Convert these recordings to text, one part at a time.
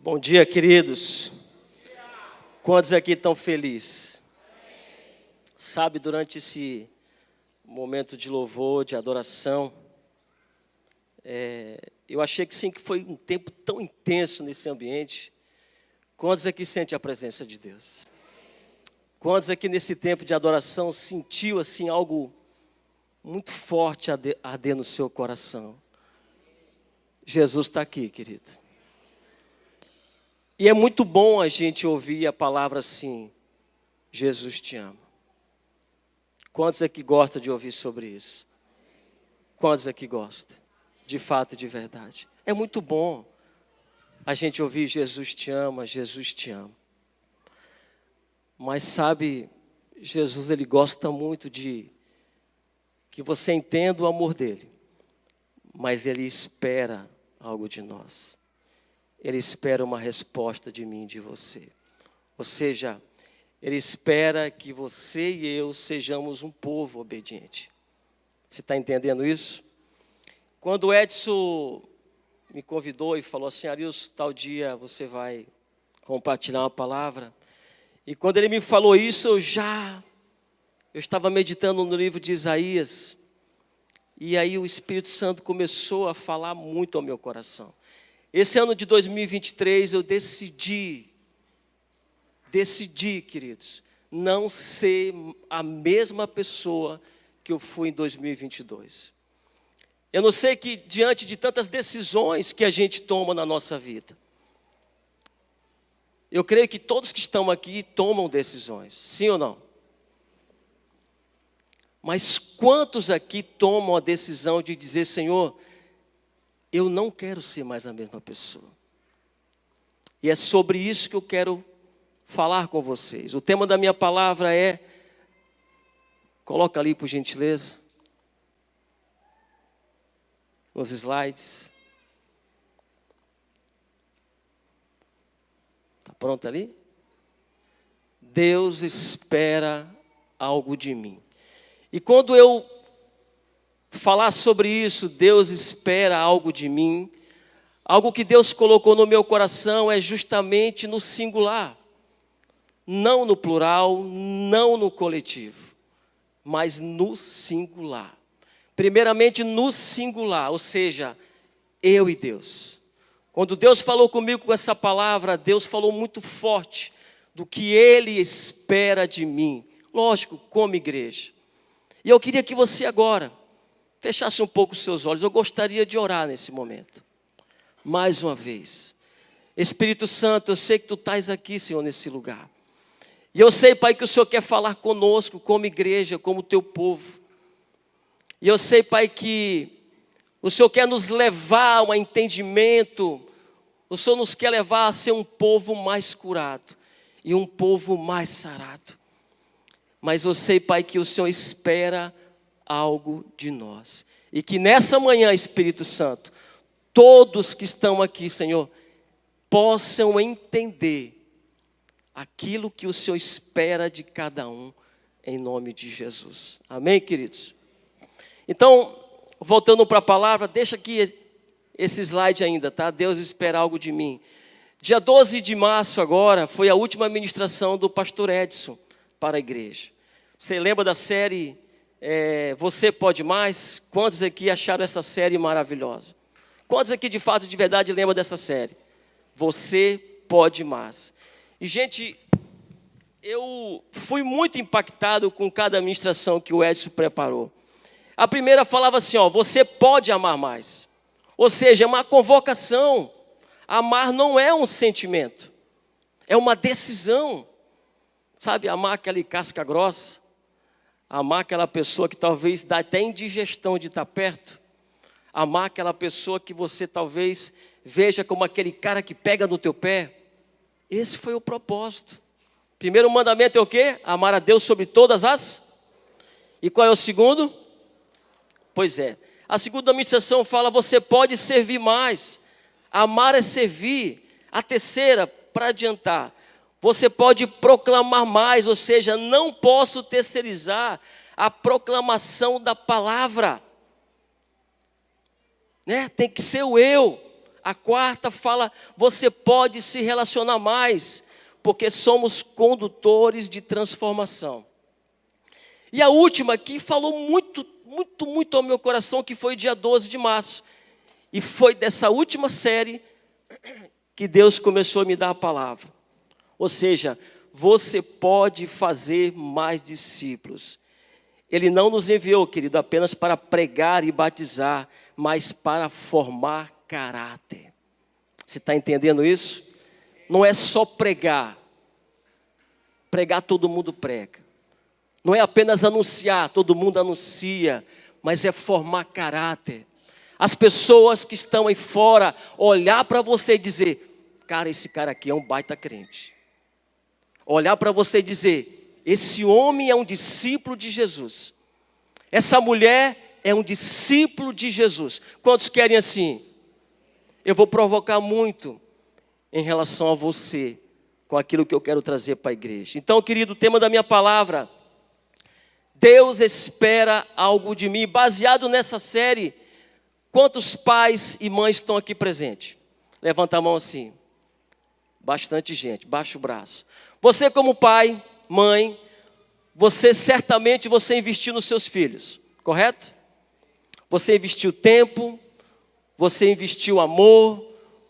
Bom dia, queridos. Quantos aqui estão felizes? Sabe, durante esse momento de louvor, de adoração, eu achei que sim, que foi um tempo tão intenso nesse ambiente. Quantos aqui sentem a presença de Deus? Quantos aqui nesse tempo de adoração sentiu assim algo muito forte arder no seu coração? Jesus está aqui, querido. E é muito bom a gente ouvir a palavra assim, Jesus te ama. Quantos aqui gostam de ouvir sobre isso? Quantos aqui gostam? De fato e de verdade. É muito bom a gente ouvir Jesus te ama, Jesus te ama. Mas sabe, Jesus ele gosta muito de que você entenda o amor dele. Mas ele espera algo de nós. Ele espera uma resposta de mim e de você. Ou seja, ele espera que você e eu sejamos um povo obediente. Você está entendendo isso? Quando o Edson me convidou e falou assim, Arilson, tal dia você vai compartilhar uma palavra. E quando ele me falou isso, eu estava meditando no livro de Isaías. E aí o Espírito Santo começou a falar muito ao meu coração. Esse ano de 2023 eu decidi, queridos, não ser a mesma pessoa que eu fui em 2022. Eu não sei que diante de tantas decisões que a gente toma na nossa vida, eu creio que todos que estão aqui tomam decisões, sim ou não? Mas quantos aqui tomam a decisão de dizer, Senhor, eu não quero ser mais a mesma pessoa. E é sobre isso que eu quero falar com vocês. O tema da minha palavra é, coloca ali por gentileza, nos slides. Está pronto ali? Deus espera algo de mim. E quando eu falar sobre isso, Deus espera algo de mim, algo que Deus colocou no meu coração é justamente no singular, não no plural, não no coletivo, mas no singular. Primeiramente no singular, ou seja, eu e Deus. Quando Deus falou comigo com essa palavra, Deus falou muito forte do que Ele espera de mim, lógico, como igreja. E eu queria que você agora fechasse um pouco os seus olhos. Eu gostaria de orar nesse momento. Mais uma vez. Espírito Santo, eu sei que Tu estás aqui, Senhor, nesse lugar. E eu sei, Pai, que o Senhor quer falar conosco, como igreja, como Teu povo. E eu sei, Pai, que o Senhor quer nos levar a um entendimento. O Senhor nos quer levar a ser um povo mais curado. E um povo mais sarado. Mas eu sei, Pai, que o Senhor espera algo de nós. E que nessa manhã, Espírito Santo, todos que estão aqui, Senhor, possam entender aquilo que o Senhor espera de cada um, em nome de Jesus. Amém, queridos? Então, voltando para a palavra, deixa aqui esse slide ainda, tá? Deus espera algo de mim. Dia 12 de março agora, foi a última ministração do pastor Edson para a igreja. Você lembra da série Você Pode Mais? Quantos aqui acharam essa série maravilhosa? Quantos aqui de fato, de verdade, lembram dessa série? Você Pode Mais. E gente, eu fui muito impactado com cada ministração que o Edson preparou. A primeira falava assim, você pode amar mais. Ou seja, é uma convocação. Amar não é um sentimento, é uma decisão. Sabe, amar aquela casca grossa, amar aquela pessoa que talvez dá até indigestão de estar perto, amar aquela pessoa que você talvez veja como aquele cara que pega no teu pé. Esse foi o propósito. Primeiro mandamento é o quê? Amar a Deus sobre todas as... E qual é o segundo? Pois é, a segunda ministração fala, você pode servir mais. Amar é servir. A terceira, para adiantar, você pode proclamar mais, ou seja, não posso terceirizar a proclamação da palavra. Tem que ser o eu. A quarta fala, você pode se relacionar mais, porque somos condutores de transformação. E a última aqui falou muito ao meu coração, que foi dia 12 de março. E foi dessa última série que Deus começou a me dar a palavra. Ou seja, você pode fazer mais discípulos. Ele não nos enviou, querido, apenas para pregar e batizar, mas para formar caráter. Você está entendendo isso? Não é só pregar. Pregar todo mundo prega. Não é apenas anunciar, todo mundo anuncia, mas é formar caráter. As pessoas que estão aí fora olhar para você e dizer, cara, esse cara aqui é um baita crente. Olhar para você e dizer, esse homem é um discípulo de Jesus. Essa mulher é um discípulo de Jesus. Quantos querem assim? Eu vou provocar muito em relação a você, com aquilo que eu quero trazer para a igreja. Então, querido, o tema da minha palavra, Deus espera algo de mim. Baseado nessa série, quantos pais e mães estão aqui presentes? Levanta a mão assim. Bastante gente, baixa o braço. Você como pai, mãe, você certamente investiu nos seus filhos, correto? Você investiu tempo, você investiu amor,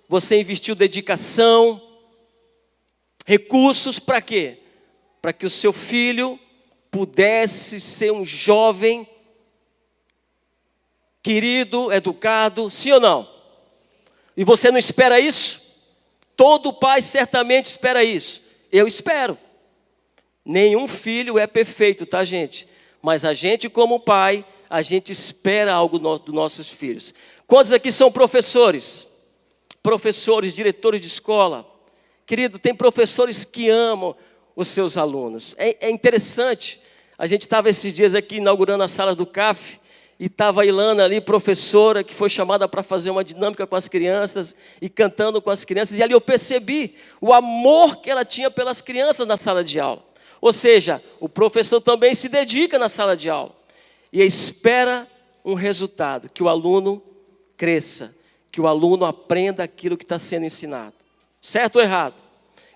você investiu dedicação, recursos para quê? Para que o seu filho pudesse ser um jovem querido, educado, sim ou não? E você não espera isso? Todo pai certamente espera isso. Eu espero. Nenhum filho é perfeito, tá, gente? Mas a gente como pai, a gente espera algo dos nossos filhos. Quantos aqui são professores? Professores, diretores de escola. Querido, tem professores que amam os seus alunos. É interessante. A gente estava esses dias aqui inaugurando a sala do CAF. E estava a Ilana ali, professora, que foi chamada para fazer uma dinâmica com as crianças e cantando com as crianças. E ali eu percebi o amor que ela tinha pelas crianças na sala de aula. Ou seja, o professor também se dedica na sala de aula. E espera um resultado, que o aluno cresça, que o aluno aprenda aquilo que está sendo ensinado. Certo ou errado?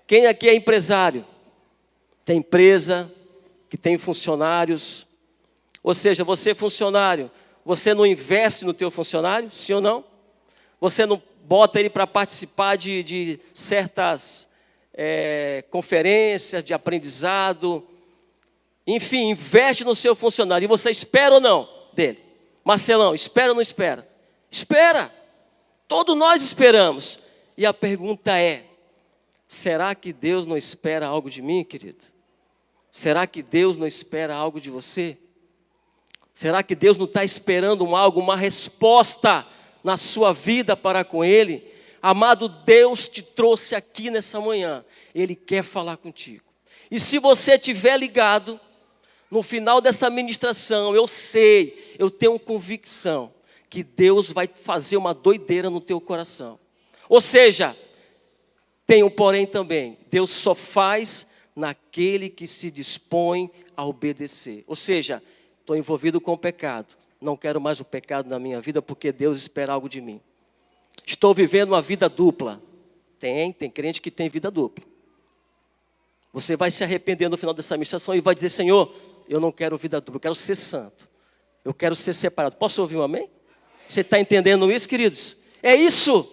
Quem aqui é empresário? Tem empresa, que tem funcionários. Ou seja, você é funcionário, você não investe no teu funcionário, sim ou não? Você não bota ele para participar de certas conferências de aprendizado. Enfim, investe no seu funcionário. E você espera ou não dele? Marcelão, espera ou não espera? Espera. Todos nós esperamos. E a pergunta é, será que Deus não espera algo de mim, querido? Será que Deus não espera algo de você? Será que Deus não está esperando uma resposta na sua vida para com Ele? Amado, Deus te trouxe aqui nessa manhã. Ele quer falar contigo. E se você estiver ligado, no final dessa ministração, eu tenho convicção que Deus vai fazer uma doideira no teu coração. Ou seja, tem um porém também. Deus só faz naquele que se dispõe a obedecer. Ou seja, estou envolvido com o pecado. Não quero mais o pecado na minha vida porque Deus espera algo de mim. Estou vivendo uma vida dupla. Tem crente que tem vida dupla. Você vai se arrepender no final dessa ministração e vai dizer, Senhor, eu não quero vida dupla, eu quero ser santo. Eu quero ser separado. Posso ouvir um amém? Você está entendendo isso, queridos? É isso.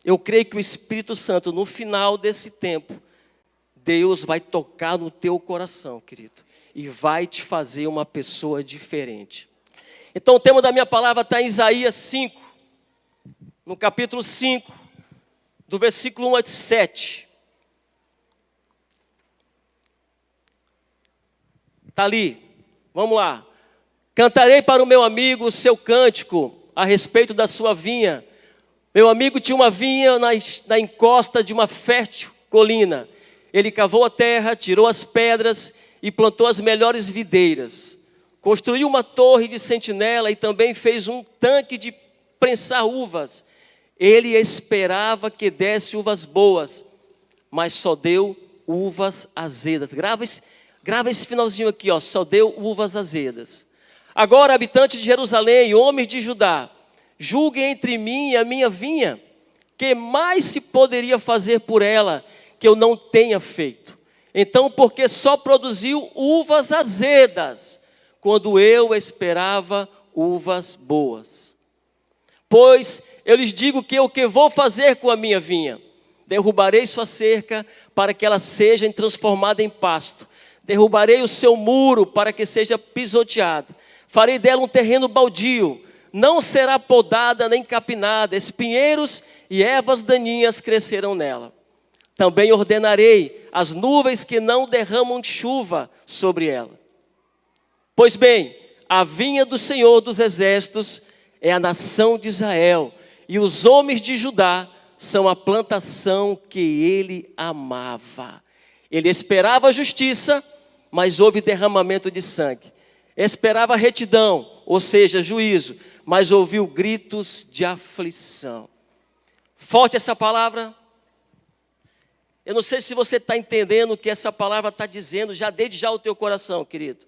Eu creio que o Espírito Santo, no final desse tempo, Deus vai tocar no teu coração, querido. E vai te fazer uma pessoa diferente. Então o tema da minha palavra está em Isaías 5. No capítulo 5, do versículo 1 a 7. Está ali. Vamos lá. Cantarei para o meu amigo o seu cântico a respeito da sua vinha. Meu amigo tinha uma vinha na encosta de uma fértil colina. Ele cavou a terra, tirou as pedras e plantou as melhores videiras. Construiu uma torre de sentinela e também fez um tanque de prensar uvas. Ele esperava que desse uvas boas, mas só deu uvas azedas. Grava esse finalzinho aqui, ó, só deu uvas azedas. Agora, habitantes de Jerusalém e homens de Judá, Julguem entre mim e a minha vinha. Que mais se poderia fazer por ela que eu não tenha feito? Então, porque só produziu uvas azedas, quando eu esperava uvas boas. Pois eu lhes digo que o que vou fazer com a minha vinha? Derrubarei sua cerca para que ela seja transformada em pasto. Derrubarei o seu muro para que seja pisoteado. Farei dela um terreno baldio. Não será podada nem capinada. Espinheiros e ervas daninhas crescerão nela. Também ordenarei as nuvens que não derramam chuva sobre ela. Pois bem, a vinha do Senhor dos Exércitos é a nação de Israel, e os homens de Judá são a plantação que ele amava. Ele esperava a justiça, mas houve derramamento de sangue. Esperava retidão, ou seja, juízo, mas ouviu gritos de aflição. Forte essa palavra. Eu não sei se você está entendendo o que essa palavra está dizendo, já desde já o teu coração, querido.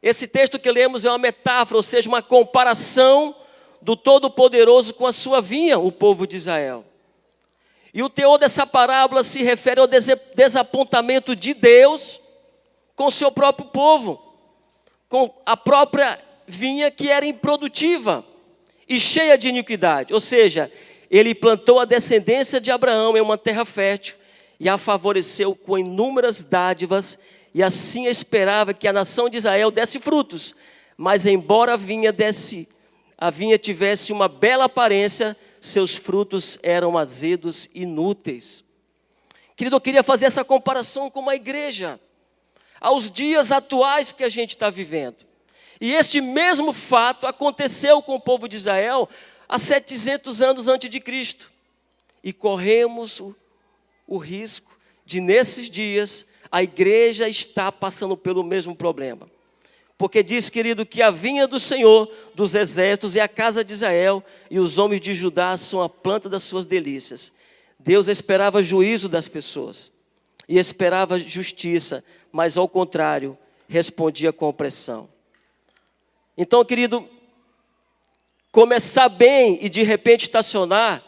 Esse texto que lemos é uma metáfora, ou seja, uma comparação do Todo-Poderoso com a sua vinha, o povo de Israel. E o teor dessa parábola se refere ao desapontamento de Deus com o seu próprio povo, com a própria vinha que era improdutiva e cheia de iniquidade. Ou seja, ele plantou a descendência de Abraão em uma terra fértil e a favoreceu com inúmeras dádivas, e assim esperava que a nação de Israel desse frutos. Mas embora a vinha tivesse uma bela aparência, seus frutos eram azedos e inúteis. Querido, eu queria fazer essa comparação com uma igreja, aos dias atuais que a gente está vivendo. E este mesmo fato aconteceu com o povo de Israel há 700 anos antes de Cristo. E corremos o risco de, nesses dias, a igreja está passando pelo mesmo problema. Porque diz, querido, que a vinha do Senhor dos Exércitos é a casa de Israel, e os homens de Judá são a planta das suas delícias. Deus esperava juízo das pessoas e esperava justiça, mas ao contrário, respondia com opressão. Então, querido, começar bem e de repente estacionar,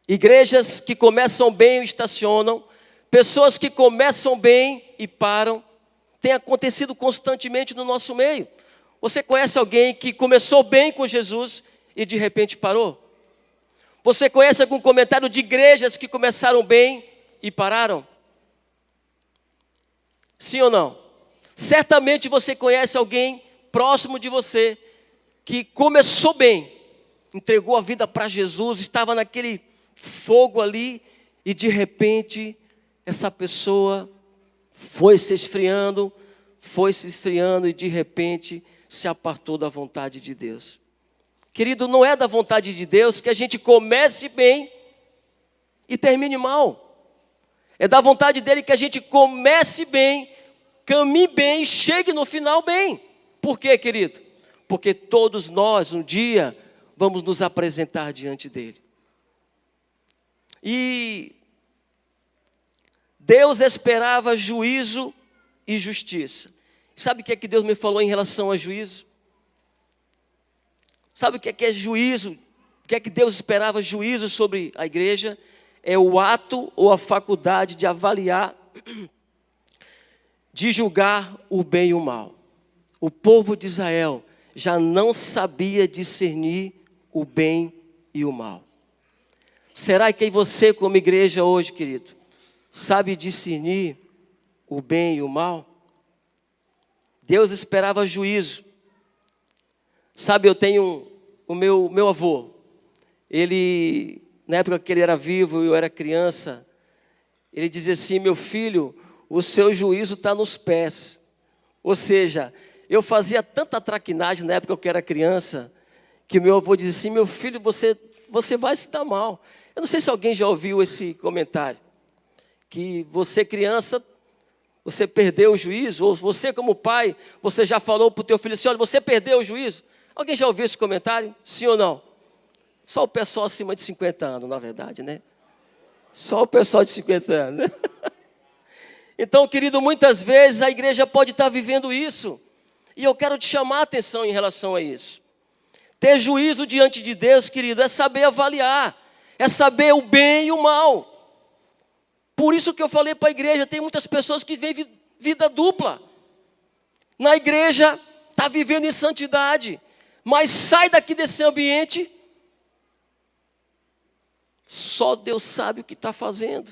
igrejas que começam bem e estacionam, pessoas que começam bem e param, tem acontecido constantemente no nosso meio. Você conhece alguém que começou bem com Jesus e de repente parou? Você conhece algum comentário de igrejas que começaram bem e pararam? Sim ou não? Certamente você conhece alguém próximo de você que começou bem, entregou a vida para Jesus, estava naquele fogo ali e de repente essa pessoa foi se esfriando e de repente se apartou da vontade de Deus. Querido, não é da vontade de Deus que a gente comece bem e termine mal. É da vontade dele que a gente comece bem, caminhe bem e chegue no final bem. Por quê, querido? Porque todos nós um dia vamos nos apresentar diante dele. E Deus esperava juízo e justiça. Sabe o que é que Deus me falou em relação a juízo? Sabe o que é juízo? O que é que Deus esperava juízo sobre a igreja? É o ato ou a faculdade de avaliar, de julgar o bem e o mal. O povo de Israel já não sabia discernir o bem e o mal. Será que você, como igreja hoje, querido, sabe discernir o bem e o mal? Deus esperava juízo. Sabe, eu tenho o meu avô. Ele, na época que ele era vivo e eu era criança, ele dizia assim: meu filho, o seu juízo está nos pés. Ou seja, eu fazia tanta traquinagem na época que eu era criança, que meu avô dizia assim: meu filho, você vai se dar mal. Eu não sei se alguém já ouviu esse comentário, que você criança, você perdeu o juízo, ou você como pai, você já falou para o teu filho assim: olha, você perdeu o juízo. Alguém já ouviu esse comentário? Sim ou não? Só o pessoal acima de 50 anos, na verdade, né? Só o pessoal de 50 anos, né? Então, querido, muitas vezes a igreja pode estar vivendo isso. E eu quero te chamar a atenção em relação a isso. Ter juízo diante de Deus, querido, é saber avaliar, é saber o bem e o mal. Por isso que eu falei para a igreja, tem muitas pessoas que vivem vida dupla. Na igreja, está vivendo em santidade, mas sai daqui desse ambiente, só Deus sabe o que está fazendo.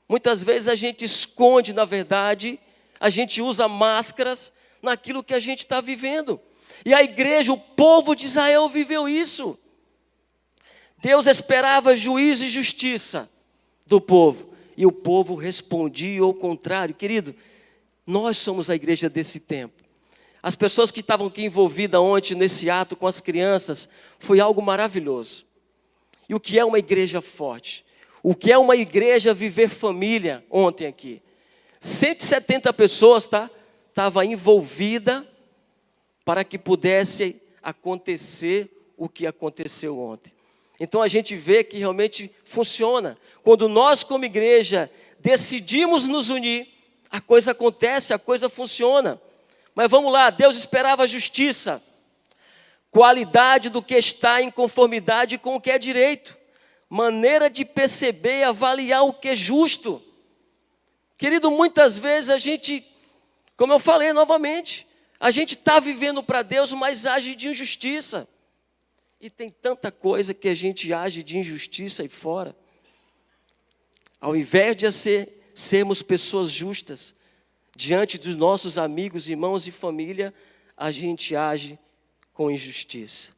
Muitas vezes a gente esconde, na verdade, a gente usa máscaras naquilo que a gente está vivendo. E a igreja, o povo de Israel viveu isso. Deus esperava juízo e justiça do povo, e o povo respondia ao contrário. Querido, nós somos a igreja desse tempo. As pessoas que estavam aqui envolvidas ontem nesse ato com as crianças, foi algo maravilhoso. E o que é uma igreja forte? O que é uma igreja viver família ontem aqui? 170 pessoas, tá? Estava envolvida para que pudesse acontecer o que aconteceu ontem. Então a gente vê que realmente funciona. Quando nós como igreja decidimos nos unir, a coisa acontece, a coisa funciona. Mas vamos lá, Deus esperava justiça, qualidade do que está em conformidade com o que é direito, maneira de perceber e avaliar o que é justo. Querido, muitas vezes a gente, como eu falei novamente, a gente está vivendo para Deus, mas age de injustiça. E tem tanta coisa que a gente age de injustiça aí fora. Ao invés de sermos pessoas justas, diante dos nossos amigos, irmãos e família, a gente age com injustiça.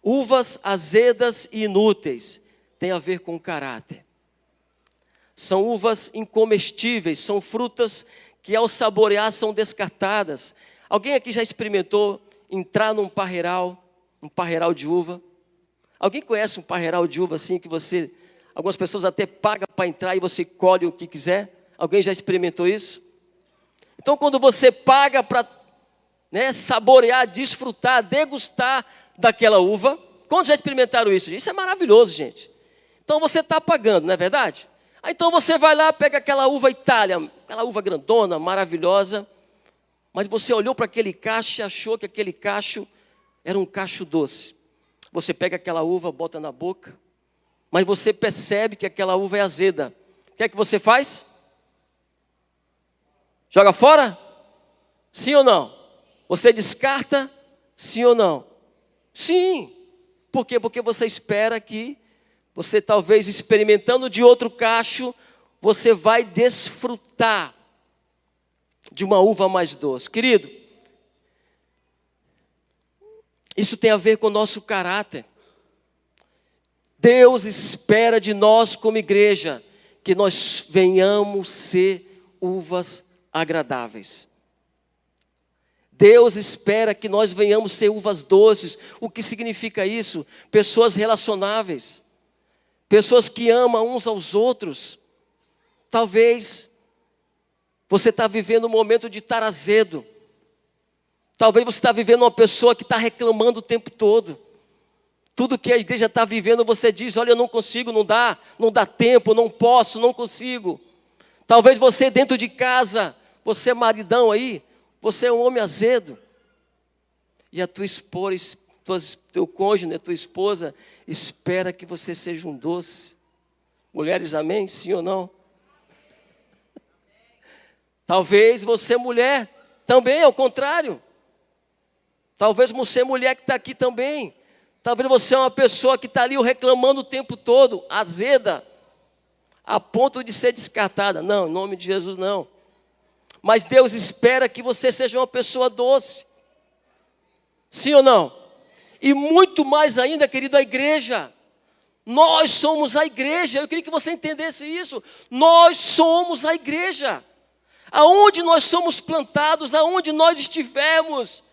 Uvas azedas e inúteis tem a ver com caráter. São uvas incomestíveis, são frutas que ao saborear são descartadas. Alguém aqui já experimentou entrar num parreiral de uva? Alguém conhece um parreiral de uva assim que você, algumas pessoas até pagam para entrar e você colhe o que quiser? Alguém já experimentou isso? Então quando você paga para saborear, desfrutar, degustar daquela uva, quantos já experimentaram isso? Isso é maravilhoso, gente. Então você está pagando, não é verdade? Então você vai lá, pega aquela uva Itália, aquela uva grandona, maravilhosa, mas você olhou para aquele cacho e achou que aquele cacho era um cacho doce. Você pega aquela uva, bota na boca, mas você percebe que aquela uva é azeda. O que é que você faz? Joga fora? Sim ou não? Você descarta? Sim ou não? Sim. Por quê? Porque você espera que você talvez experimentando de outro cacho, você vai desfrutar de uma uva mais doce. Querido, isso tem a ver com o nosso caráter. Deus espera de nós como igreja que nós venhamos ser uvas agradáveis. Deus espera que nós venhamos ser uvas doces. O que significa isso? Pessoas relacionáveis. Pessoas que amam uns aos outros. Talvez você está vivendo um momento de estar azedo. Talvez você está vivendo uma pessoa que está reclamando o tempo todo. Tudo que a igreja está vivendo, você diz, olha, eu não consigo, não dá tempo, não posso, não consigo. Talvez você dentro de casa, você é maridão aí, você é um homem azedo. E a tua esposa, teu cônjuge, tua esposa, espera que você seja um doce. Mulheres, amém? Sim ou não? Talvez você, mulher, também ao contrário. Talvez você, mulher que está aqui também. Talvez você é uma pessoa que está ali reclamando o tempo todo, azeda, a ponto de ser descartada. Não, em nome de Jesus não. Mas Deus espera que você seja uma pessoa doce. Sim ou não? E muito mais ainda, querido, a igreja. Nós somos a igreja. Eu queria que você entendesse isso. Nós somos a igreja. Aonde nós somos plantados, aonde nós estivermos,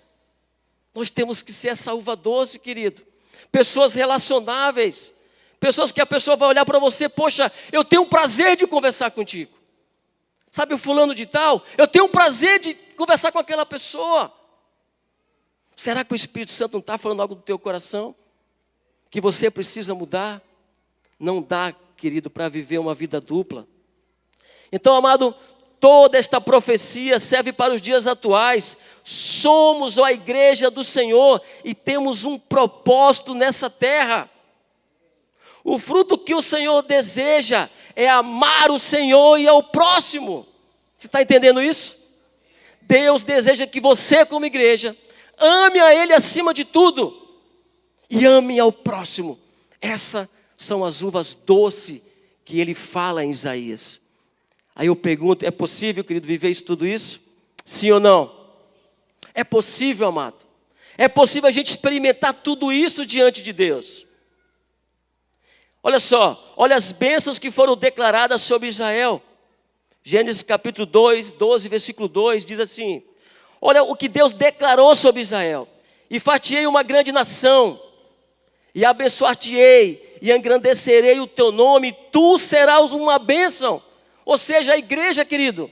nós temos que ser essa uva doce, querido. Pessoas relacionáveis. Pessoas que a pessoa vai olhar para você, poxa, eu tenho o prazer de conversar contigo. Sabe o fulano de tal? Eu tenho o prazer de conversar com aquela pessoa. Será que o Espírito Santo não está falando algo do teu coração? Que você precisa mudar? Não dá, querido, para viver uma vida dupla. Então, amado, toda esta profecia serve para os dias atuais. Somos a igreja do Senhor e temos um propósito nessa terra. O fruto que o Senhor deseja é amar o Senhor e ao próximo. Você está entendendo isso? Deus deseja que você, como igreja, ame a Ele acima de tudo e ame ao próximo. Essas são as uvas doces que Ele fala em Isaías. Aí eu pergunto, é possível, querido, viver tudo isso? Sim ou não? É possível, amado. É possível a gente experimentar tudo isso diante de Deus. Olha só, olha as bênçãos que foram declaradas sobre Israel. Gênesis capítulo 2, 12, versículo 2, diz assim: olha o que Deus declarou sobre Israel. E far-te-ei uma grande nação, e abençoar-te-ei, e engrandecerei o teu nome, e tu serás uma bênção. Ou seja, a igreja, querido,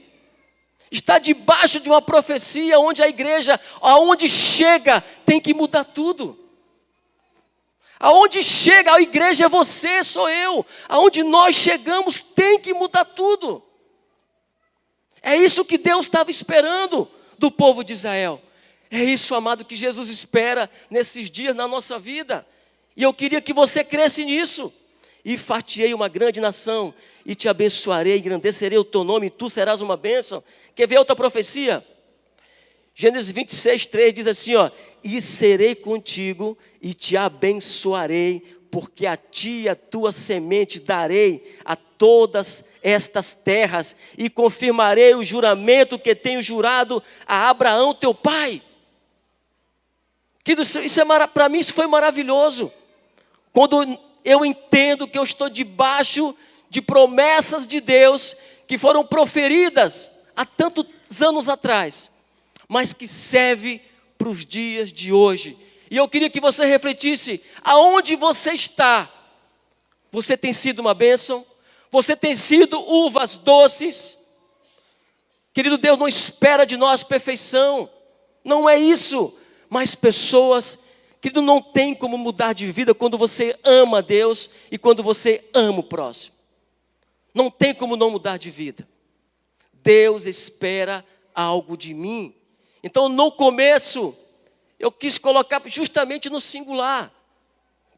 está debaixo de uma profecia onde a igreja, aonde chega, tem que mudar tudo. Aonde chega a igreja é você, sou eu. Aonde nós chegamos tem que mudar tudo. É isso que Deus estava esperando do povo de Israel. É isso, amado, que Jesus espera nesses dias na nossa vida. E eu queria que você cresce nisso. E far-te-ei uma grande nação, e te abençoarei, engrandecerei o teu nome, e tu serás uma bênção. Quer ver outra profecia? Gênesis 26, 3 diz assim, ó: e serei contigo, e te abençoarei, porque a ti e a tua semente darei a todas estas terras, e confirmarei o juramento que tenho jurado a Abraão teu pai. Para mim isso foi maravilhoso. Quando eu entendo que eu estou debaixo de promessas de Deus que foram proferidas há tantos anos atrás, mas que serve para os dias de hoje. E eu queria que você refletisse, aonde você está? Você tem sido uma bênção? Você tem sido uvas doces? Querido, Deus não espera de nós perfeição, não é isso, mas pessoas, querido, não tem como mudar de vida quando você ama a Deus e quando você ama o próximo. Não tem como não mudar de vida. Deus espera algo de mim. Então, no começo, eu quis colocar justamente no singular.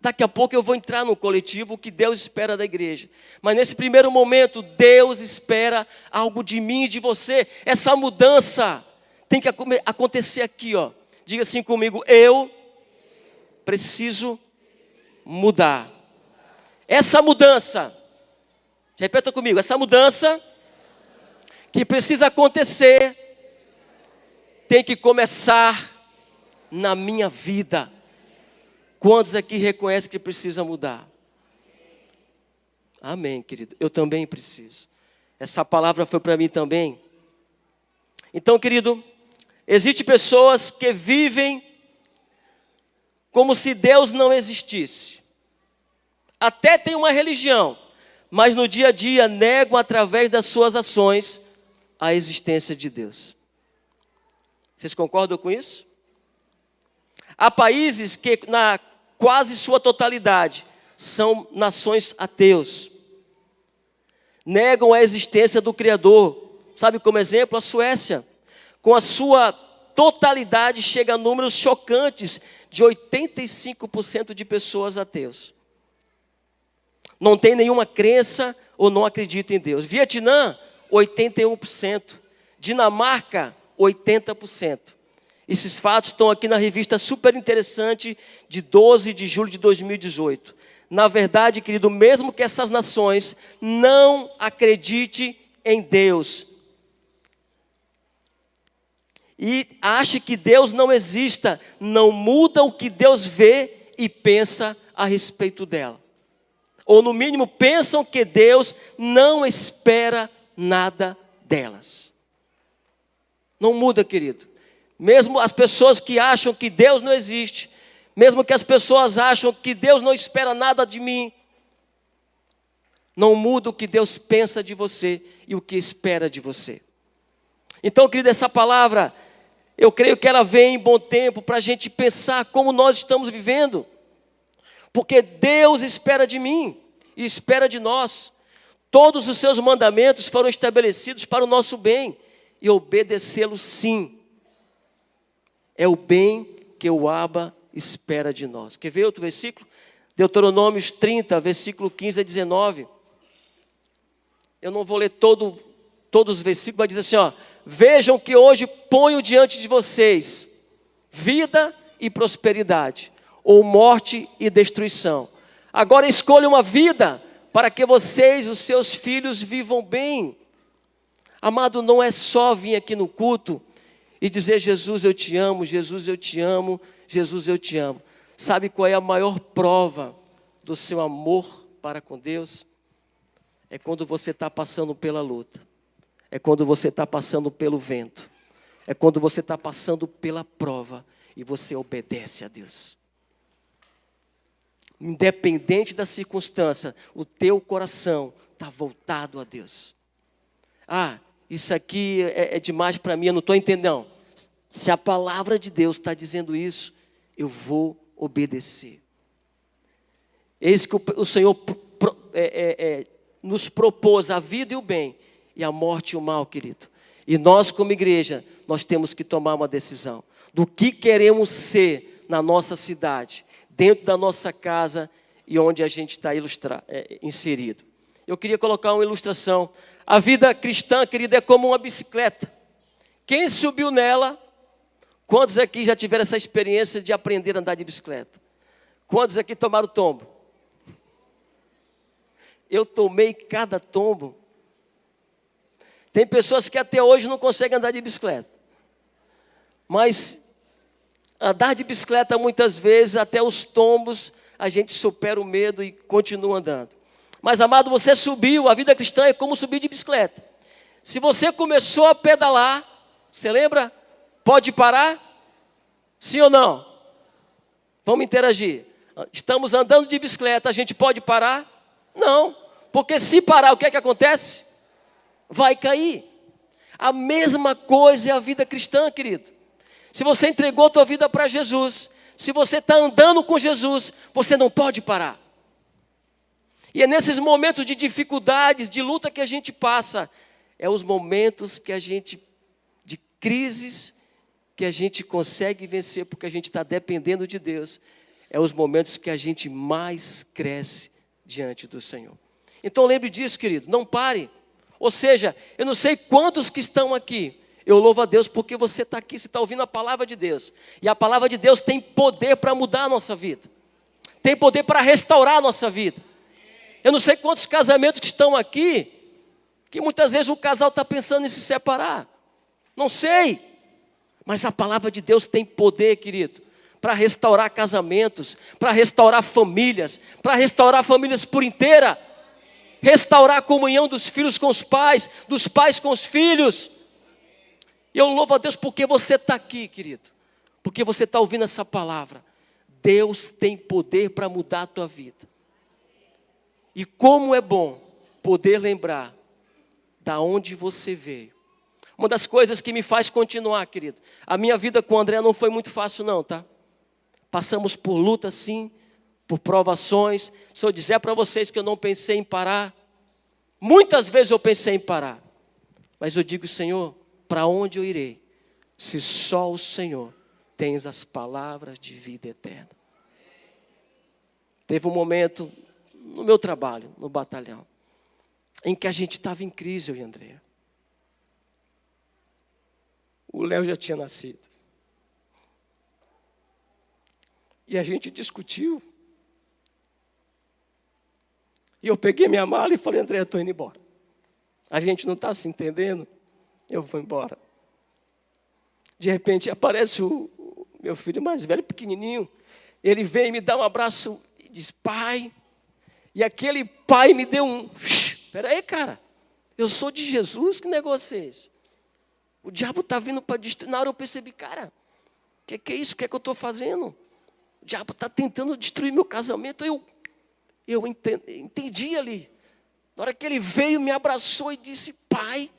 Daqui a pouco eu vou entrar no coletivo, o que Deus espera da igreja. Mas nesse primeiro momento, Deus espera algo de mim e de você. Essa mudança tem que acontecer aqui, ó. Diga assim comigo: eu preciso mudar. Essa mudança, repita comigo, essa mudança que precisa acontecer tem que começar na minha vida. Quantos aqui reconhecem que precisa mudar? Amém, querido. Eu também preciso. Essa palavra foi para mim também. Então, querido, existem pessoas que vivem como se Deus não existisse. Até tem uma religião, mas no dia a dia negam através das suas ações a existência de Deus. Vocês concordam com isso? Há países que, na quase sua totalidade, são nações ateus. Negam a existência do Criador. Sabe, como exemplo, a Suécia, com a sua totalidade, chega a números chocantes de 85% de pessoas ateus. Não tem nenhuma crença ou não acredita em Deus. Vietnã, 81%. Dinamarca, 80%. Esses fatos estão aqui na revista super interessante de 12 de julho de 2018. Na verdade, querido, mesmo que essas nações não acreditem em Deus e ache que Deus não exista, não muda o que Deus vê e pensa a respeito dela. Ou no mínimo pensam que Deus não espera nada delas. Não muda, querido. Mesmo as pessoas que acham que Deus não existe, mesmo que as pessoas acham que Deus não espera nada de mim, não muda o que Deus pensa de você e o que espera de você. Então, querido, essa palavra, eu creio que ela vem em bom tempo para a gente pensar como nós estamos vivendo. Porque Deus espera de mim e espera de nós. todos os seus mandamentos foram estabelecidos para o nosso bem, e obedecê-los sim. É o bem que o Abba espera de nós. Quer ver outro versículo? Deuteronômios 30, versículo 15 a 19. Eu não vou ler todos os versículos, mas diz assim, ó: vejam que hoje ponho diante de vocês vida e prosperidade, ou morte e destruição. Agora escolha uma vida, para que vocês, os seus filhos, vivam bem. Amado, não é só vir aqui no culto e dizer: Jesus, eu te amo, Jesus, eu te amo, Jesus, eu te amo. Sabe qual é a maior prova do seu amor para com Deus? É quando você está passando pela luta. É quando você está passando pelo vento. É quando você está passando pela prova e você obedece a Deus. Independente da circunstância, o teu coração está voltado a Deus. Ah, isso aqui é demais para mim, eu não estou entendendo. Não. Se a palavra de Deus está dizendo isso, eu vou obedecer. Eis que o Senhor nos propôs a vida e o bem, e a morte e o mal, querido. E nós, como igreja, nós temos que tomar uma decisão do que queremos ser na nossa cidade, dentro da nossa casa e onde a gente está inserido. Eu queria colocar uma ilustração. A vida cristã, querida, é como uma bicicleta. Quem subiu nela, quantos aqui já tiveram essa experiência de aprender a andar de bicicleta? Quantos aqui tomaram tombo? Eu tomei cada tombo. Tem pessoas que até hoje não conseguem andar de bicicleta. Mas andar de bicicleta, muitas vezes, até os tombos, a gente supera o medo e continua andando. Mas, amado, você subiu, a vida cristã é como subir de bicicleta. Se você começou a pedalar, você lembra? Pode parar? Sim ou não? Vamos interagir. Estamos andando de bicicleta, a gente pode parar? Não, porque se parar, o que é que acontece? Vai cair. A mesma coisa é a vida cristã, querido. Se você entregou a tua vida para Jesus, se você está andando com Jesus, você não pode parar. E é nesses momentos de dificuldades, de luta que a gente passa, é os momentos que de crises, que a gente consegue vencer, porque a gente está dependendo de Deus. É os momentos que a gente mais cresce diante do Senhor. Então lembre disso, querido, não pare. Ou seja, eu não sei quantos que estão aqui. Eu louvo a Deus porque você está aqui, você está ouvindo a palavra de Deus. E a palavra de Deus tem poder para mudar a nossa vida. Tem poder para restaurar a nossa vida. Eu não sei quantos casamentos que estão aqui, que muitas vezes o casal está pensando em se separar. Não sei. Mas a palavra de Deus tem poder, querido, para restaurar casamentos, para restaurar famílias por inteira. Restaurar a comunhão dos filhos com os pais, dos pais com os filhos. E eu louvo a Deus porque você está aqui, querido. Porque você está ouvindo essa palavra. Deus tem poder para mudar a tua vida. E como é bom poder lembrar da onde você veio. Uma das coisas que me faz continuar, querido. A minha vida com o André não foi muito fácil não, tá? Passamos por luta sim, por provações. Se eu dizer para vocês que eu não pensei em parar, muitas vezes eu pensei em parar. Mas eu digo: Senhor, para onde eu irei? Se só o Senhor tens as palavras de vida eterna. Teve um momento no meu trabalho, no batalhão, em que a gente estava em crise, eu e André. O Léo já tinha nascido. E a gente discutiu. E eu peguei minha mala e falei: André, eu estou indo embora. A gente não está se entendendo, eu vou embora. De repente aparece o meu filho mais velho, pequenininho. Ele vem e me dá um abraço e diz: pai. E aquele pai me deu um: espera aí, cara, eu sou de Jesus, que negócio é esse? O diabo está vindo para destruir. Na hora eu percebi: cara, o que é isso? O que é que eu estou fazendo? O diabo está tentando destruir meu casamento. Eu entendi ali. Na hora que ele veio, me abraçou e disse: pai.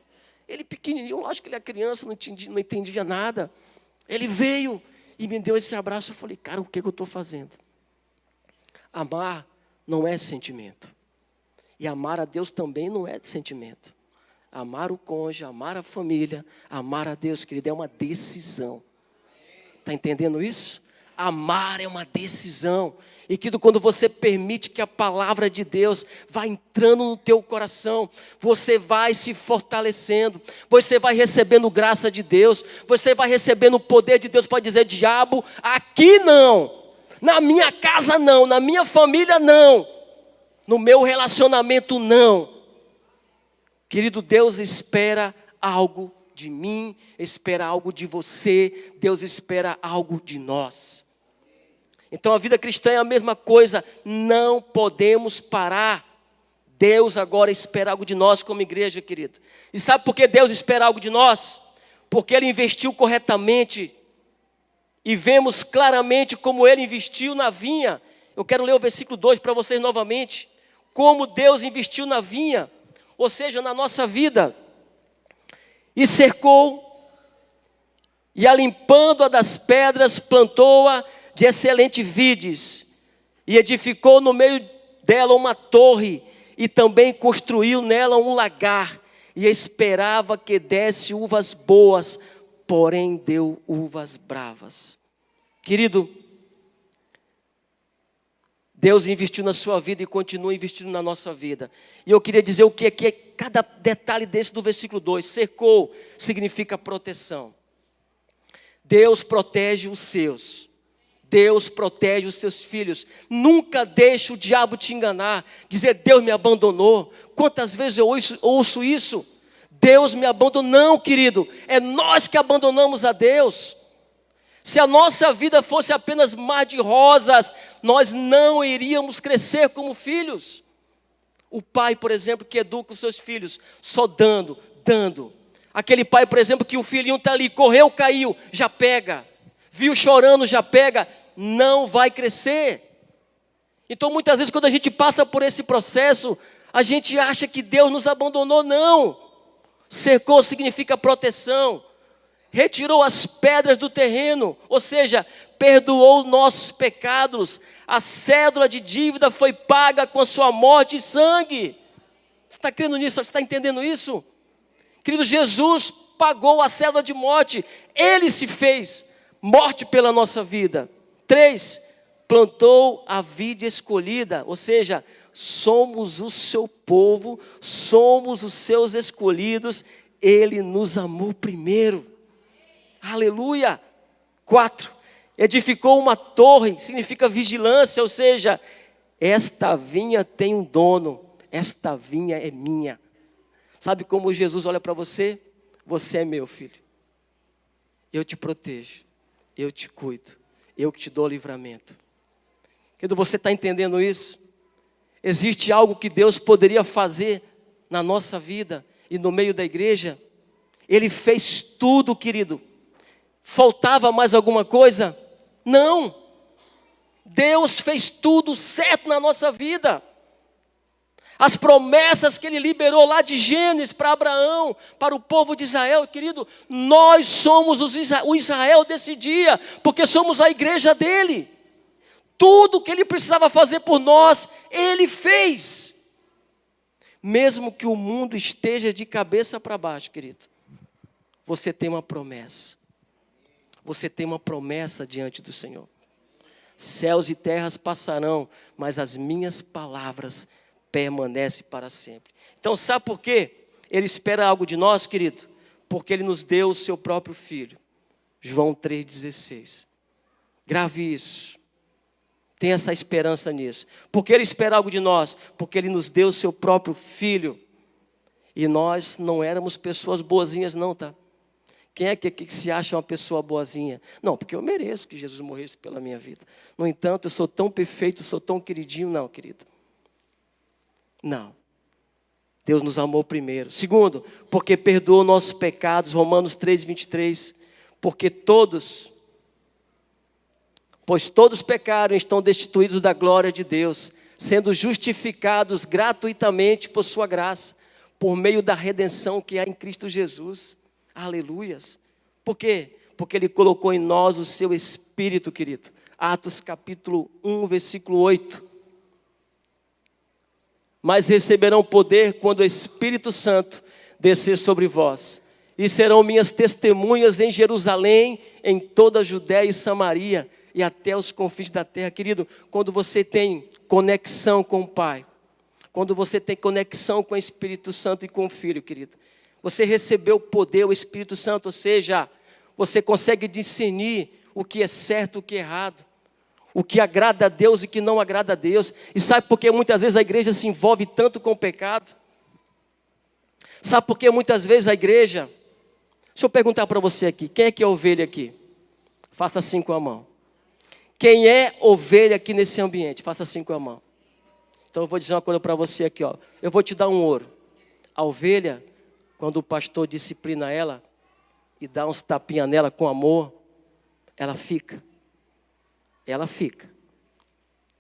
Ele pequenininho, lógico que ele é criança, não entendia nada. Ele veio e me deu esse abraço. Eu falei: cara, o que eu estou fazendo? Amar não é sentimento. E amar a Deus também não é de sentimento. Amar o cônjuge, amar a família, amar a Deus, querido, é uma decisão. Está entendendo isso? Amar é uma decisão. E que quando você permite que a palavra de Deus vá entrando no teu coração, você vai se fortalecendo, você vai recebendo graça de Deus, você vai recebendo o poder de Deus para dizer: diabo, aqui não, na minha casa não, na minha família não, no meu relacionamento não. Querido, Deus espera algo de mim, espera algo de você, Deus espera algo de nós. Então a vida cristã é a mesma coisa, não podemos parar. Deus agora espera algo de nós como igreja, querido. E sabe por que Deus espera algo de nós? Porque Ele investiu corretamente. E vemos claramente como Ele investiu na vinha. Eu quero ler o versículo 2 para vocês novamente. Como Deus investiu na vinha, ou seja, na nossa vida. E cercou, e alimpando-a das pedras, plantou-a de excelentes vides, e edificou no meio dela uma torre, e também construiu nela um lagar, e esperava que desse uvas boas, porém deu uvas bravas. Querido, Deus investiu na sua vida e continua investindo na nossa vida. E eu queria dizer o que é cada detalhe desse do versículo 2. Cercou significa proteção. Deus protege os seus. Deus protege os seus filhos. Nunca deixe o diabo te enganar, dizer: Deus me abandonou. Quantas vezes eu ouço isso? Deus me abandonou. Não, querido, é nós que abandonamos a Deus. Se a nossa vida fosse apenas mar de rosas, nós não iríamos crescer como filhos. O pai, por exemplo, que educa os seus filhos só dando. Aquele pai, por exemplo, que o filhinho está ali, correu, caiu, já pega. Viu chorando, já pega, não vai crescer. Então muitas vezes quando a gente passa por esse processo, a gente acha que Deus nos abandonou. Não. Cercou significa proteção. Retirou as pedras do terreno, ou seja, perdoou nossos pecados. A cédula de dívida foi paga com a sua morte e sangue. Você está crendo nisso? Você está entendendo isso? Querido, Jesus pagou a cédula de morte. Ele se fez morte pela nossa vida. 3, plantou a vide escolhida, ou seja, somos o seu povo, somos os seus escolhidos, Ele nos amou primeiro. Aleluia. 4, edificou uma torre, significa vigilância, ou seja, esta vinha tem um dono, esta vinha é minha. Sabe como Jesus olha para você? Você é meu filho, eu te protejo. Eu te cuido, eu que te dou livramento. Querido, você está entendendo isso? Existe algo que Deus poderia fazer na nossa vida e no meio da igreja? Ele fez tudo, querido. Faltava mais alguma coisa? Não. Deus fez tudo certo na nossa vida. As promessas que Ele liberou lá de Gênesis para Abraão, para o povo de Israel, querido, nós somos o Israel desse dia, porque somos a igreja dEle. Tudo que Ele precisava fazer por nós, Ele fez. Mesmo que o mundo esteja de cabeça para baixo, querido, você tem uma promessa. Você tem uma promessa diante do Senhor. Céus e terras passarão, mas as minhas palavras permanece para sempre. Então sabe por quê? Ele espera algo de nós, querido? Porque Ele nos deu o seu próprio Filho. João 3,16. Grave isso. Tenha essa esperança nisso. Porque Ele espera algo de nós? Porque Ele nos deu o seu próprio Filho. E nós não éramos pessoas boazinhas não, tá? Quem é que aqui se acha uma pessoa boazinha? Não, porque eu mereço que Jesus morresse pela minha vida. No entanto, eu sou tão perfeito, sou tão queridinho. Não, querido. Não. Deus nos amou primeiro. Segundo, porque perdoou nossos pecados. Romanos 3,23. Pois todos pecaram e estão destituídos da glória de Deus, sendo justificados gratuitamente por sua graça, por meio da redenção que há em Cristo Jesus. Aleluias. Por quê? Porque Ele colocou em nós o seu Espírito, querido. Atos capítulo 1, versículo 8. mas receberão poder quando o Espírito Santo descer sobre vós. E serão minhas testemunhas em Jerusalém, em toda a Judéia e Samaria, e até os confins da terra. Querido, quando você tem conexão com o Pai, quando você tem conexão com o Espírito Santo e com o Filho, querido, você recebeu o poder, o Espírito Santo, ou seja, você consegue discernir o que é certo, o que é errado, o que agrada a Deus e o que não agrada a Deus. E sabe por que muitas vezes a igreja se envolve tanto com o pecado? Sabe por que muitas vezes a igreja... Deixa eu perguntar para você aqui, quem é que é ovelha aqui? Faça assim com a mão. Quem é ovelha aqui nesse ambiente? Faça assim com a mão. Então eu vou dizer uma coisa para você aqui, ó. Eu vou te dar um ouro. A ovelha, quando o pastor disciplina ela e dá uns tapinhas nela com amor, ela fica. Ela fica.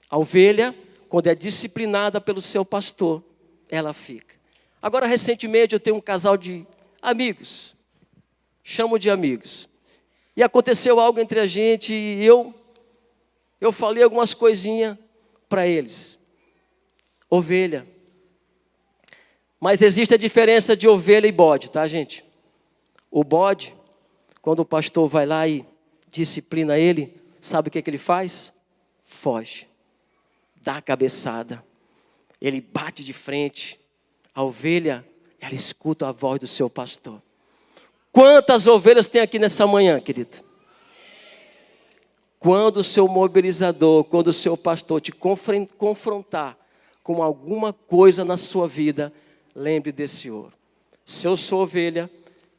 A ovelha, quando é disciplinada pelo seu pastor, ela fica. Agora, recentemente, eu tenho um casal de amigos. Chamo de amigos. E aconteceu algo entre a gente e eu falei algumas coisinhas para eles. Ovelha. Mas existe a diferença de ovelha e bode, tá, gente? O bode, quando o pastor vai lá e disciplina ele, sabe o que ele faz? Foge. Dá a cabeçada. Ele bate de frente. A ovelha, ela escuta a voz do seu pastor. Quantas ovelhas tem aqui nessa manhã, querido? Quando o seu mobilizador, quando o seu pastor te confrontar com alguma coisa na sua vida, lembre desse ouro. Se eu sou ovelha,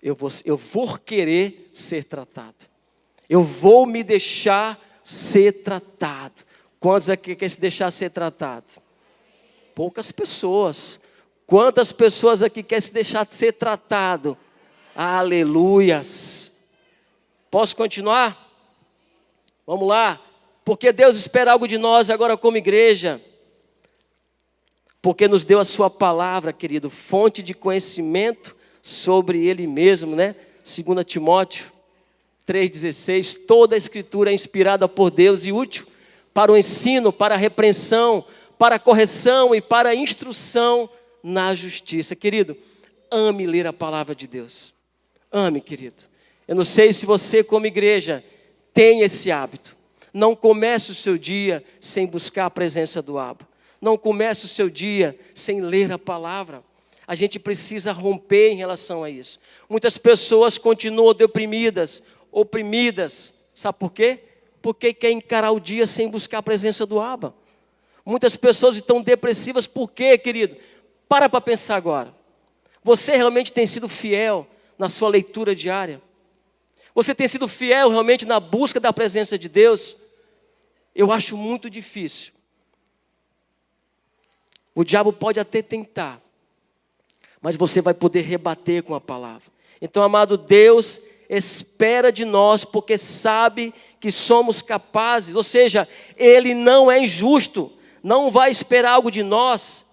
eu vou querer ser tratado. Eu vou me deixar ser tratado. Quantos aqui querem se deixar ser tratado? Poucas pessoas. Quantas pessoas aqui querem se deixar ser tratado? Aleluias. Posso continuar? Vamos lá. Porque Deus espera algo de nós agora como igreja. Porque nos deu a sua palavra, querido, fonte de conhecimento sobre Ele mesmo, né? 2 Timóteo 3,16. Toda a escritura é inspirada por Deus e útil para o ensino, para a repreensão, para a correção e para a instrução na justiça. Querido, ame ler a palavra de Deus. Ame, querido. Eu não sei se você, como igreja, tem esse hábito. Não comece o seu dia sem buscar a presença do Abba. Não comece o seu dia sem ler a palavra. A gente precisa romper em relação a isso. Muitas pessoas continuam deprimidas, oprimidas. Sabe por quê? Porque quer encarar o dia sem buscar a presença do Abba. Muitas pessoas estão depressivas. Por quê, querido? Para pensar agora. Você realmente tem sido fiel na sua leitura diária? Você tem sido fiel realmente na busca da presença de Deus? Eu acho muito difícil. O diabo pode até tentar, mas você vai poder rebater com a palavra. Então, amado, Deus espera de nós porque sabe que somos capazes, ou seja, Ele não é injusto, não vai esperar algo de nós,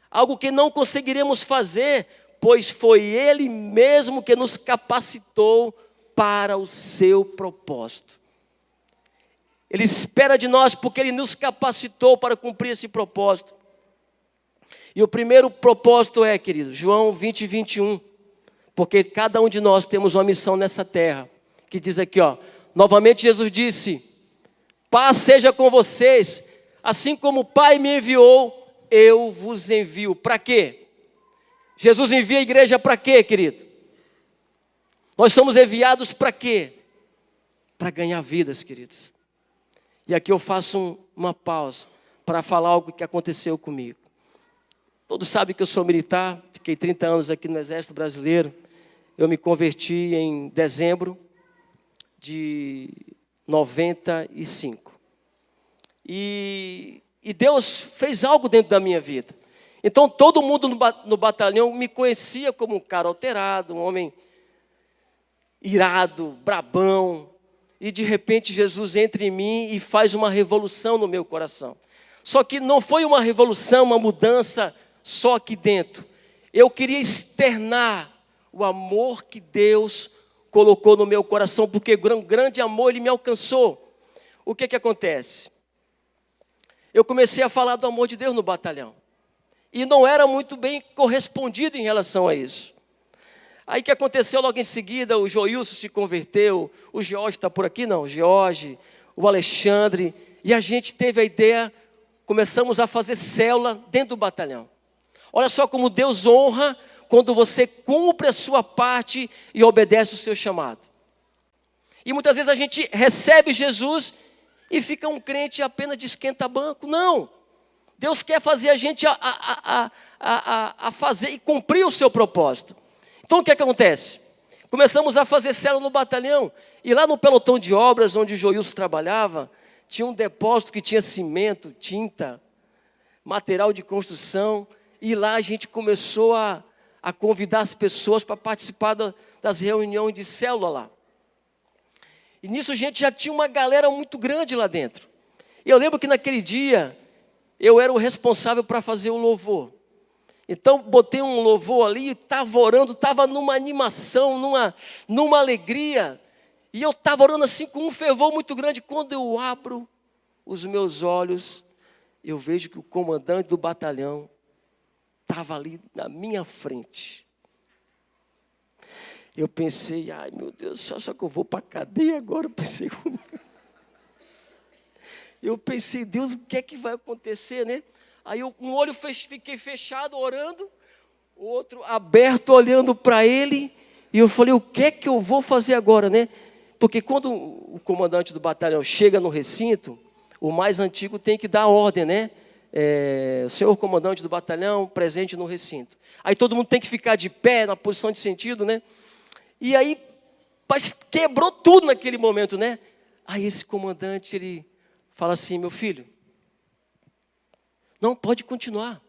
algo que não conseguiremos fazer, pois foi Ele mesmo que nos capacitou para o seu propósito. Ele espera de nós porque Ele nos capacitou para cumprir esse propósito. E o primeiro propósito é, querido, João 20, 21. Porque cada um de nós temos uma missão nessa terra. Que diz aqui, ó. Novamente Jesus disse: paz seja com vocês. Assim como o Pai me enviou, eu vos envio. Para quê? Jesus envia a igreja para quê, querido? Nós somos enviados para quê? Para ganhar vidas, queridos. E aqui eu faço uma pausa para falar algo que aconteceu comigo. Todos sabem que eu sou militar, fiquei 30 anos aqui no Exército Brasileiro. Eu me converti em dezembro de 95. E Deus fez algo dentro da minha vida. Então todo mundo no batalhão me conhecia como um cara alterado, um homem irado, brabão. E de repente Jesus entra em mim e faz uma revolução no meu coração. Só que não foi uma revolução, uma mudança só aqui dentro. Eu queria externar o amor que Deus colocou no meu coração, porque um grande amor Ele me alcançou. O que acontece? Eu comecei a falar do amor de Deus no batalhão. E não era muito bem correspondido em relação a isso. Aí o que aconteceu logo em seguida, o Joilson se converteu, o George está por aqui? Não, o George, o Alexandre, e a gente teve a ideia, começamos a fazer célula dentro do batalhão. Olha só como Deus honra quando você cumpre a sua parte e obedece o seu chamado. E muitas vezes a gente recebe Jesus e fica um crente apenas de esquenta-banco. Não, Deus quer fazer a gente a fazer e cumprir o seu propósito. Então o que acontece? Começamos a fazer célula no batalhão, e lá no pelotão de obras, onde o Joilson trabalhava, tinha um depósito que tinha cimento, tinta, material de construção, e lá a gente começou a convidar as pessoas para participar das reuniões de célula lá. E nisso a gente já tinha uma galera muito grande lá dentro. E eu lembro que naquele dia, eu era o responsável para fazer o louvor. Então, botei um louvor ali, estava orando, estava numa animação, numa alegria. E eu estava orando assim com um fervor muito grande. Quando eu abro os meus olhos, eu vejo que o comandante do batalhão estava ali na minha frente. Eu pensei, ai meu Deus, só que eu vou para a cadeia agora. Eu pensei, Deus, o que é que vai acontecer, né? Aí um olho fiquei fechado, orando, o outro aberto, olhando para ele, e eu falei, o que é que eu vou fazer agora, né? Porque quando o comandante do batalhão chega no recinto, o mais antigo tem que dar ordem, né? O senhor comandante do batalhão, presente no recinto. Aí todo mundo tem que ficar de pé, na posição de sentido, né? E aí, quebrou tudo naquele momento, né? Aí esse comandante, ele fala assim, meu filho, não, pode continuar.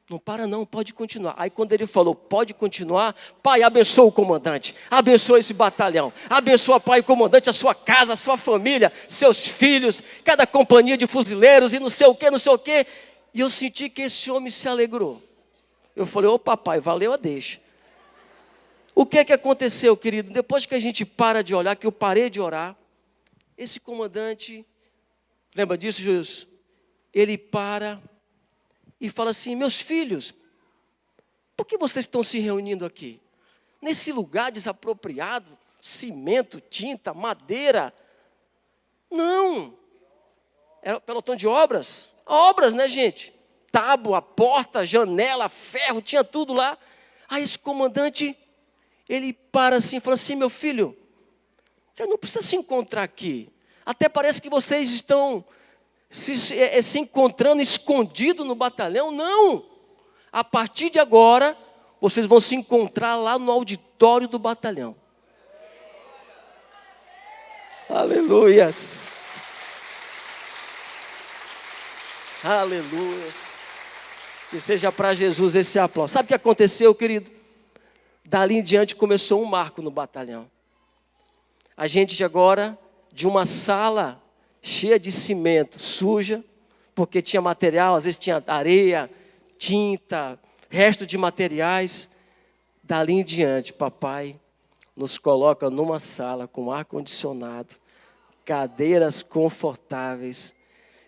Não para não, pode continuar. Aí quando ele falou, pode continuar, pai, abençoa o comandante, abençoa esse batalhão, abençoa, pai, o comandante, a sua casa, a sua família, seus filhos, cada companhia de fuzileiros e não sei o quê, não sei o quê. E eu senti que esse homem se alegrou. Eu falei, ô papai, valeu a deixa. O que é que aconteceu, querido? Depois que a gente para de olhar, que eu parei de orar, esse comandante, lembra disso, Jesus? Ele para e fala assim, meus filhos, por que vocês estão se reunindo aqui? Nesse lugar desapropriado, cimento, tinta, madeira. Não, era pelotão de obras. Obras, né, gente? Tábua, porta, janela, ferro, tinha tudo lá. Aí esse comandante, ele para assim, fala assim, meu filho, você não precisa se encontrar aqui. Até parece que vocês estão se encontrando escondido no batalhão. Não, a partir de agora, vocês vão se encontrar lá no auditório do batalhão. Aleluias. Aleluias. Que seja para Jesus esse aplauso. Sabe o que aconteceu, querido? Dali em diante começou um marco no batalhão. A gente agora, de uma sala cheia de cimento, suja, porque tinha material, às vezes tinha areia, tinta, resto de materiais. Dali em diante, papai nos coloca numa sala com ar-condicionado, cadeiras confortáveis.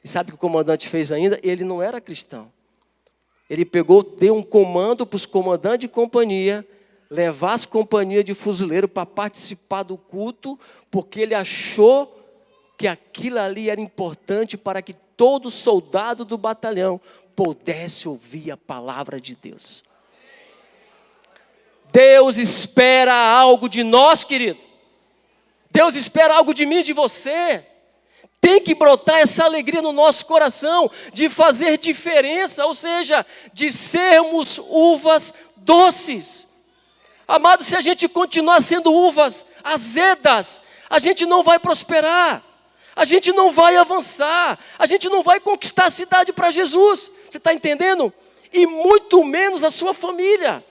E sabe o que o comandante fez ainda? Ele não era cristão. Ele deu um comando para os comandantes de companhia, levar as companhias de fuzileiro para participar do culto, porque ele achou que aquilo ali era importante para que todo soldado do batalhão pudesse ouvir a palavra de Deus. Deus espera algo de nós, querido. Deus espera algo de mim e de você. Tem que brotar essa alegria no nosso coração, de fazer diferença, ou seja, de sermos uvas doces. Amado, se a gente continuar sendo uvas azedas, a gente não vai prosperar. A gente não vai avançar, a gente não vai conquistar a cidade para Jesus, você está entendendo? E muito menos a sua família.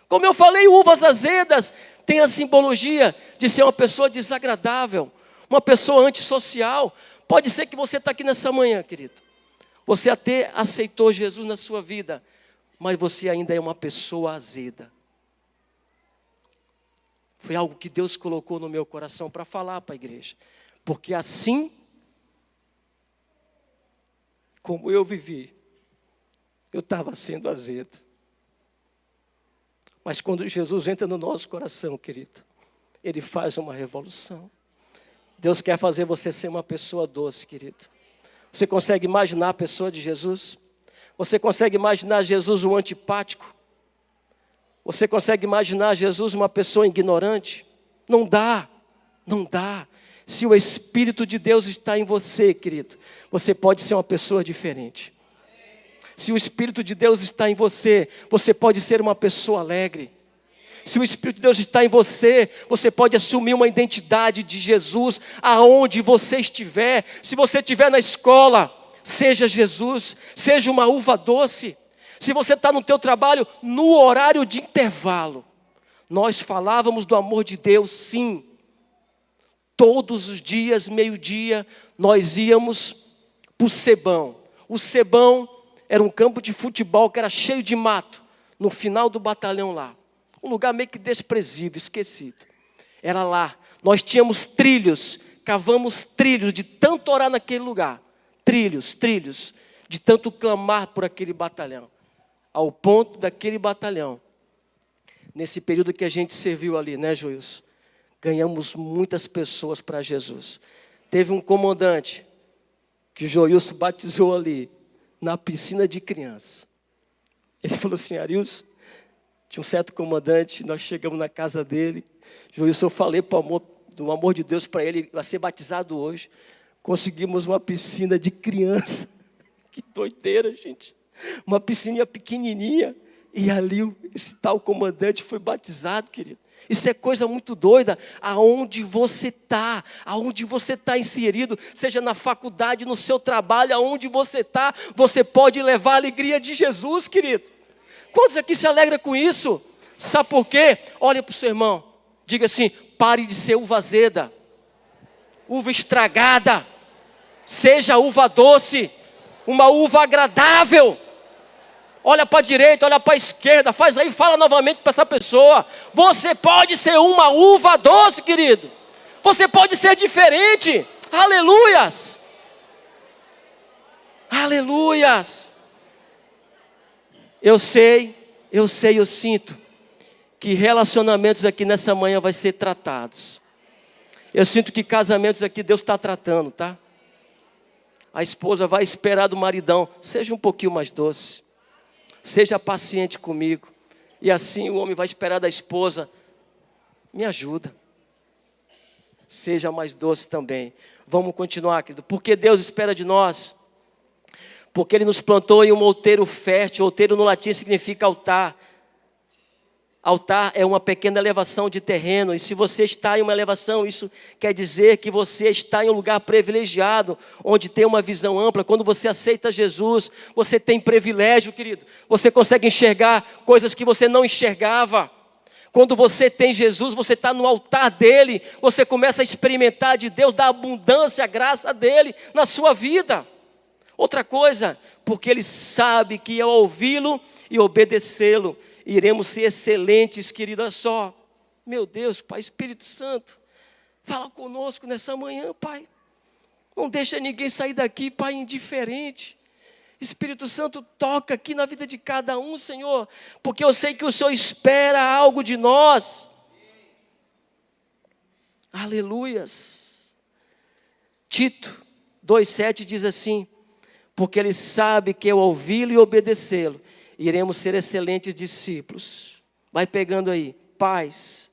Como eu falei, uvas azedas tem a simbologia de ser uma pessoa desagradável, uma pessoa antissocial. Pode ser que você está aqui nessa manhã, querido. Você até aceitou Jesus na sua vida, mas você ainda é uma pessoa azeda. Foi algo que Deus colocou no meu coração para falar para a igreja. Porque assim como eu vivi, eu estava sendo azedo. Mas quando Jesus entra no nosso coração, querido, Ele faz uma revolução. Deus quer fazer você ser uma pessoa doce, querido. Você consegue imaginar a pessoa de Jesus? Você consegue imaginar Jesus um antipático? Você consegue imaginar Jesus uma pessoa ignorante? Não dá, não dá. Se o Espírito de Deus está em você, querido, você pode ser uma pessoa diferente. Se o Espírito de Deus está em você, você pode ser uma pessoa alegre. Se o Espírito de Deus está em você, você pode assumir uma identidade de Jesus aonde você estiver. Se você estiver na escola, seja Jesus, seja uma uva doce. Se você está no teu trabalho, no horário de intervalo, nós falávamos do amor de Deus, sim. Todos os dias, meio-dia, nós íamos para o Sebão. O Sebão era um campo de futebol que era cheio de mato, no final do batalhão lá. Um lugar meio que desprezível, esquecido. Era lá. Nós tínhamos trilhos, cavamos trilhos de tanto orar naquele lugar. Trilhos, de tanto clamar por aquele batalhão. Ao ponto daquele batalhão, nesse período que a gente serviu ali, né, Joilson? Ganhamos muitas pessoas para Jesus. Teve um comandante que o Joilson batizou ali, na piscina de criança. Ele falou assim, Arilson, tinha um certo comandante, nós chegamos na casa dele, Joilson, eu falei do amor de Deus para ele, vai ser batizado hoje. Conseguimos uma piscina de criança. Que doideira, gente. Uma piscininha pequenininha. E ali esse tal comandante foi batizado, querido. Isso é coisa muito doida. Aonde você está inserido, seja na faculdade, no seu trabalho, aonde você está, você pode levar a alegria de Jesus, querido. Quantos aqui se alegram com isso? Sabe por quê? Olha para o seu irmão, diga assim, pare de ser uva azeda, uva estragada, seja uva doce, uma uva agradável. Olha para a direita, olha para a esquerda, faz aí, fala novamente para essa pessoa. Você pode ser uma uva doce, querido. Você pode ser diferente. Aleluias. Aleluias. Eu sinto que relacionamentos aqui nessa manhã vai ser tratados. Eu sinto que casamentos aqui Deus está tratando, tá? A esposa vai esperar do maridão, seja um pouquinho mais doce. Seja paciente comigo. E assim o homem vai esperar da esposa, me ajuda. Seja mais doce também. Vamos continuar, querido. Porque Deus espera de nós? Porque Ele nos plantou em um outeiro fértil. Outeiro no latim significa altar. Altar é uma pequena elevação de terreno. E se você está em uma elevação, isso quer dizer que você está em um lugar privilegiado, onde tem uma visão ampla. Quando você aceita Jesus, você tem privilégio, querido. Você consegue enxergar coisas que você não enxergava. Quando você tem Jesus, você está no altar dEle. Você começa a experimentar de Deus, da abundância, a graça dEle na sua vida. Outra coisa, porque Ele sabe que ao ouvi-lo e obedecê-lo, iremos ser excelentes, querido. Olha só, meu Deus, Pai, Espírito Santo, fala conosco nessa manhã, Pai. Não deixa ninguém sair daqui, Pai, indiferente. Espírito Santo, toca aqui na vida de cada um, Senhor, porque eu sei que o Senhor espera algo de nós. Aleluias. Tito 2,7 diz assim, porque Ele sabe que ao ouvi-lo e obedecê-lo, iremos ser excelentes discípulos. Vai pegando aí, pais,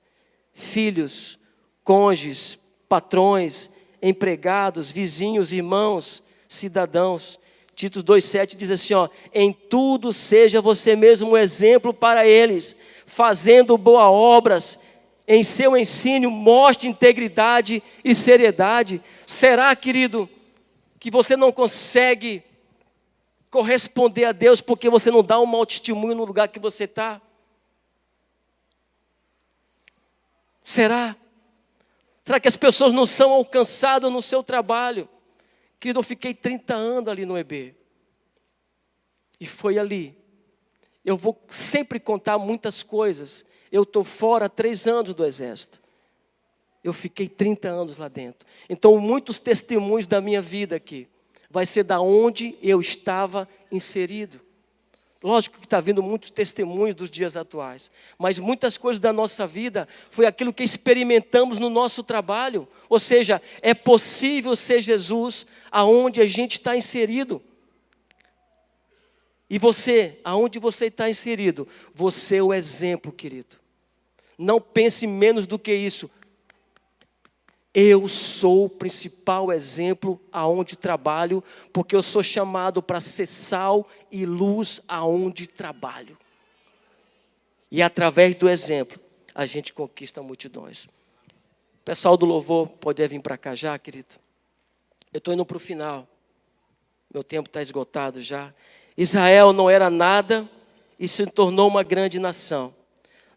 filhos, cônjuges, patrões, empregados, vizinhos, irmãos, cidadãos. Tito 2,7 diz assim, ó, em tudo seja você mesmo um exemplo para eles, fazendo boas obras, em seu ensino mostre integridade e seriedade. Será, querido, que você não consegue corresponder a Deus porque você não dá um mau testemunho no lugar que você está? Será? Será que as pessoas não são alcançadas no seu trabalho? Querido, eu fiquei 30 anos ali no EB. E foi ali. Eu vou sempre contar muitas coisas. Eu estou fora há 3 anos do exército. Eu fiquei 30 anos lá dentro. Então, muitos testemunhos da minha vida aqui vai ser da onde eu estava inserido. Lógico que está vindo muitos testemunhos dos dias atuais, mas muitas coisas da nossa vida foi aquilo que experimentamos no nosso trabalho. Ou seja, é possível ser Jesus aonde a gente está inserido. E você, aonde você está inserido, você é o exemplo, querido. Não pense menos do que isso. Eu sou o principal exemplo aonde trabalho, porque eu sou chamado para ser sal e luz aonde trabalho. E através do exemplo, a gente conquista multidões. O pessoal do louvor pode vir para cá já, querido. Eu estou indo para o final. Meu tempo está esgotado já. Israel não era nada e se tornou uma grande nação.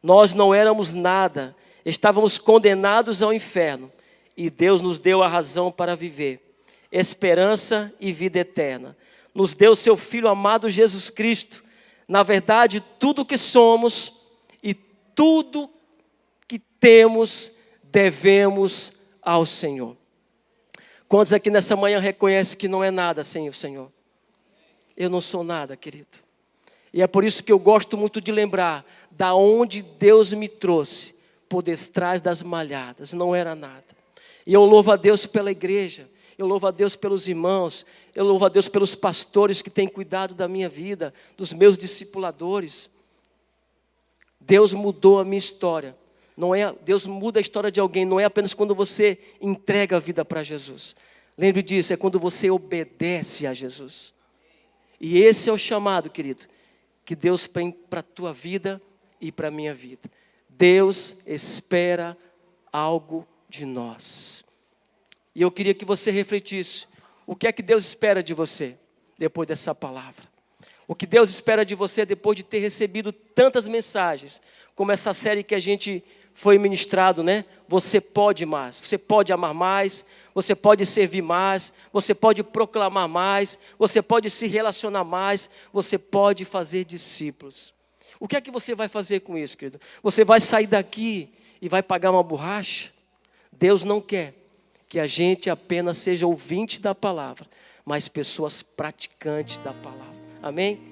Nós não éramos nada, estávamos condenados ao inferno. E Deus nos deu a razão para viver, esperança e vida eterna. Nos deu seu Filho amado Jesus Cristo. Na verdade, tudo que somos e tudo que temos, devemos ao Senhor. Quantos aqui nessa manhã reconhecem que não é nada sem o Senhor? Eu não sou nada, querido. E é por isso que eu gosto muito de lembrar da onde Deus me trouxe, por detrás das malhadas, não era nada. E eu louvo a Deus pela igreja, eu louvo a Deus pelos irmãos, eu louvo a Deus pelos pastores que têm cuidado da minha vida, dos meus discipuladores. Deus mudou a minha história. Deus muda a história de alguém, não é apenas quando você entrega a vida para Jesus. Lembre disso, é quando você obedece a Jesus. E esse é o chamado, querido, que Deus tem para a tua vida e para a minha vida. Deus espera algo de nós. E eu queria que você refletisse, o que é que Deus espera de você depois dessa palavra? O que Deus espera de você depois de ter recebido tantas mensagens, como essa série que a gente foi ministrado, né? Você pode mais, você pode amar mais, você pode servir mais, você pode proclamar mais, você pode se relacionar mais, você pode fazer discípulos. O que é que você vai fazer com isso, querido? Você vai sair daqui e vai pagar uma borracha? Deus não quer que a gente apenas seja ouvinte da palavra, mas pessoas praticantes da palavra. Amém?